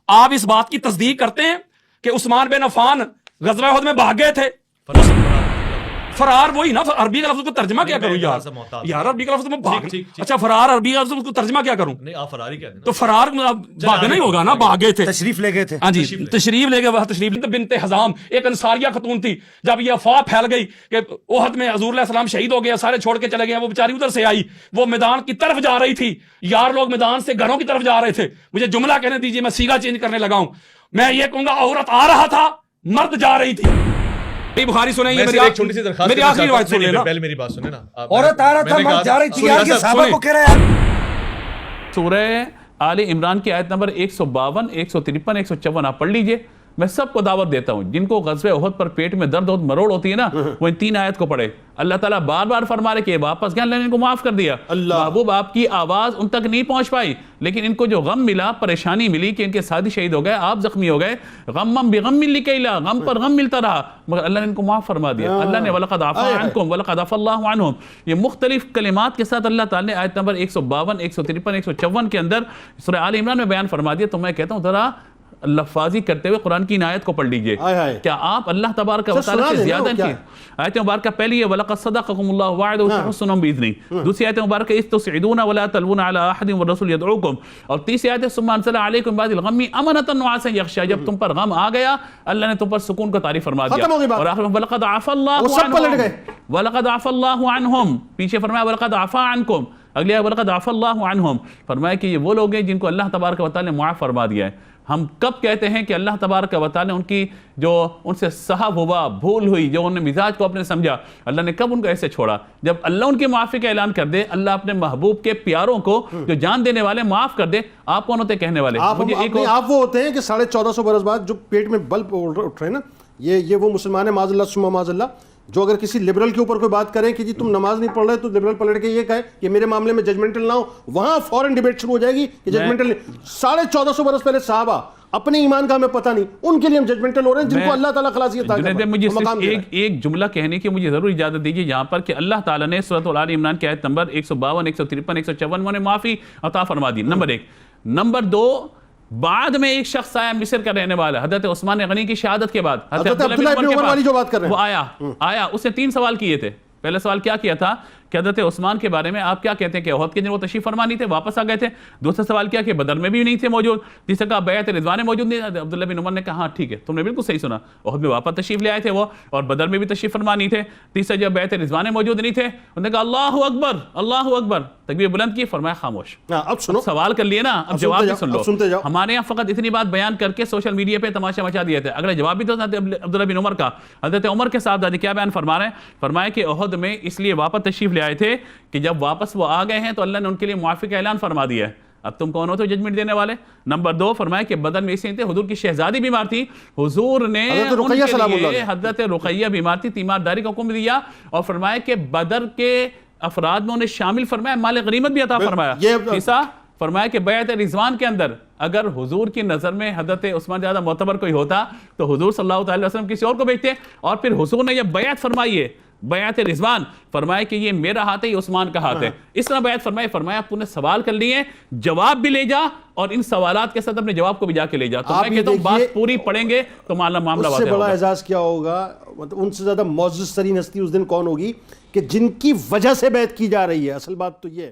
آپ اس بات کی تصدیق کرتے ہیں کہ عثمان بن عفان غزوہ احد میں بھاگ گئے تھے؟ فرار وہی نا، عربی کا لفظ کو ترجمہ کیا کروں یار عربی کا لفظ میں بھاگ، اچھا فرار عربی کا لفظ کو ترجمہ کیا کروں؟ نہیں آپ فراری کہتے ہیں تو فرار بھاگنا ہی ہوگا نا، بھاگ گئے تھے، تشریف لے گئے تھے، ہاں جی تشریف لے گئے. تشریف بنت حزام ایک انصاریہ خاتون تھی، جب یہ افواہ پھیل گئی کہ احد میں حضور علیہ السلام شہید ہو گیا، سارے چھوڑ کے چلے گئے، وہ بیچاری ادھر سے آئی، وہ میدان کی طرف جا رہی تھی، یار لوگ میدان سے گھروں کی طرف جا رہے تھے. مجھے جملہ کہنے دیجیے، میں سیگا چینج کرنے لگا ہوں، میں یہ کہوں گا عورت آ رہا تھا، مرد جا رہی تھی. بخاری سنیں، یہ میری آخری روایت سن لینا، پہلے میری بات سنیں نا. عورت آ رہا تھا مرد جا رہی تھی، آگے صحابہ کو کہہ رہا ہے. سورہ آل عمران کی آیت نمبر 152 153 154 آپ پڑھ لیجئے. میں سب کو دعوت دیتا ہوں جن کو غزوہ احد پر پیٹ میں درد مروڑ ہوتی ہے نا، وہ ان 3 آیت کو پڑھے. اللہ تعالیٰ بار بار فرما رہے کہ واپس گئے، اللہ نے ان کو معاف کر دیا. محبوب آپ کی آواز ان تک نہیں پہنچ پائی، لیکن ان کو جو غم ملا، پریشانی ملی کہ ان کے ساتھی شہید ہو گئے، آپ زخمی ہو گئے، غمم بغم لکیلا، غم پر غم ملتا رہا، مگر اللہ نے ان کو معاف فرما دیا. اللہ نے وَلَقَدْ عَفَا عَنْكُمْ وَلَقَدْ عَفَا اللَّهُ عَنْهُمْ، یہ مختلف کلمات کے ساتھ اللہ تعالیٰ نے آیت نمبر 152 153 154 کے اندر سورہ آل عمران میں بیان فرما دیا. تو میں کہتا ہوں ذرا لفاظی کرتے ہوئے قرآن کی ان آیت کو پڑھ لیجئے. کیا آپ اللہ تبارک و تعالیٰ سے زیادہ ان کی آیت مبارکہ پہلی ہے وَلَقَدْ صَدَقَكُمُ اللَّهُ وَعْدَهُ وَحُسْنًا بِإِذْنِهِ، دوسری آیت مبارکہ اِذْ تُصْعِدُونَ وَلَا تَلْوُونَ عَلَىٰ أَحَدٍ وَالرَّسُولُ يَدْعُوكُمْ، اور تیسری آیت ثُمَّ أَنزَلَ عَلَيْكُمْ بَعْدَ الْغَمِّ أَمَنَةً نُعَاسًا يَغْشَىٰ، جب تم پر غم آ گیا اللہ نے تم پر سکون کا تعریف فرما دیا. اور آخر میں وَلَقَدْ عَفَا اللَّهُ عَنْهُمْ وَلَقَدْ عَفَا اللَّهُ عَنْهُمْ، پیچھے فرمایا وَلَقَدْ عَفَا عَنْكُمْ، اگلی آیت وَلَقَدْ عَفَا اللَّهُ عَنْهُمْ، فرمایا کہ یہ وہ لوگ ہیں جن کو اللہ تبارک و تعالیٰ نے معاف فرما دیا ہے. ہم کب کہتے ہیں کہ اللہ تبارک و تعالیٰ نے ان کی جو ان سے صحب ہوا، بھول ہوئی، جو انہوں نے مزاج کو اپنے سمجھا، اللہ نے کب ان کو ایسے چھوڑا؟ جب اللہ ان کی معافی کا اعلان کر دے، اللہ اپنے محبوب کے پیاروں کو جو جان دینے والے معاف کر دے. آپ کون ہوتے کہنے والے؟ آپ وہ ہوتے ہیں کہ 1450 برس بعد جو پیٹ میں بل اٹھ رہے ہیں نا، یہ وہ مسلمان ہیں معاذ اللہ ثم معاذ اللہ، جو اگر کسی لبرل کے اوپر کوئی بات کریں کہ جی تم نماز نہیں پڑھ رہے، تو لبرل پلٹ کے یہ کہے کہ میرے معاملے میں ججمنٹل نہ ہو، وہاں فوراً ڈیبیٹ شروع ہو جائے گی کہ ججمنٹل. 1450 برس پہلے صحابہ اپنے ایمان کا ہمیں پتہ نہیں، ان کے لیے ہم ججمنٹل ہو رہے ہیں جن کو اللہ تعالیٰ خلاصیت عطا کر رہا ہے. مجھے صرف ایک جملہ کہنے کی مجھے ضرور اجازت دیجیے یہاں پر کہ اللہ تعالیٰ نے سورۃ آل عمران کی آیت نمبر 152 153 154 میں معافی عطا فرما دی. نمبر 1. نمبر 2، بعد میں ایک شخص آیا مصر کا رہنے والا، حضرت عثمان غنی کی شہادت کے بعد حضرت عبداللہ ابن عمر والی جو بات کر رہے ہیں، وہ آیا اس نے 3 سوال کیے تھے. پہلا سوال کیا کیا تھا کہ حضرت عثمان کے بارے میں آپ کیا کہتے ہیں کہ احد کے دن وہ تشریف فرما نہیں تھے، واپس آ گئے تھے. دوسرا سوال کیا کہ بدر میں بھی نہیں تھے موجود. تیسرا کہا بیعت رضوان موجود نہیں. عبداللہ بن عمر نے کہا ہاں ٹھیک ہے، تم نے بالکل صحیح سنا، احد میں واپس تشریف لے آئے تھے وہ، اور بدر میں بھی تشریف فرما نہیں تھے. تیسرا جب بیعت رضوان موجود نہیں تھے، انہوں نے کہا اللہ اکبر اللہ اکبر، تکبیر بلند کی، فرمایا خاموش. اب سنو، سوال کر لیے نا، اب جواب بھی سن لو. ہمارے یہاں فقط اتنی بات بیان کر کے سوشل میڈیا پہ تماشا مچا دیا تھا. اگلا جواب بھی تو عبداللہ بن عمر کا. حضرت عمر کے صاحب کیا بیان فرما رہے ہیں؟ فرمایا کہ احد میں اس لیے واپس تشریف لے آئے تھے کہ جب واپس وہ آ گئے ہیں تو اللہ نے ان کے لیے معافی کا اعلان فرما دیا ہے. اب تم کون ہو تو ججمنٹ دینے والے؟ نمبر 2 فرمایا کہ بدر میں اسی تھے، حضور کی شہزادی بیمار تھی، حضور نے ان کے لیے حضرت رقیہ بیمار تھی، تیمارداری کا حکم دیا، اور فرمایا کہ بدر کے افراد میں انہیں شامل فرمایا، مال غنیمت بھی عطا فرمایا. تیسرا فرمایا کہ بیعت رضوان کے اندر اگر حضور کی نظر میں حضرت عثمان زیادہ معتبر کوئی ہوتا تو حضور صلی اللہ علیہ وسلم کسی اور کو بھیجتے. اور پھر حضور نے یہ بیعت فرمائی ہے، بیعت رضوان، فرمایا کہ یہ میرا ہاتھ ہے، یہ عثمان کا ہاتھ ہے. اس طرح بیعت فرمایا آپ نے سوال کر لیے، جواب بھی لے جا، اور ان سوالات کے ساتھ اپنے جواب کو بھی جا کے لے جا. تو میں کہتا ہوں بات پوری پڑھیں گے تو معاملہ واضح ہوگا. اس سے بڑا اعزاز کیا ہوگا، ان سے زیادہ معزز ترین ہستی اس دن کون ہوگی کہ جن کی وجہ سے بیعت کی جا رہی ہے. اصل بات تو یہ ہے.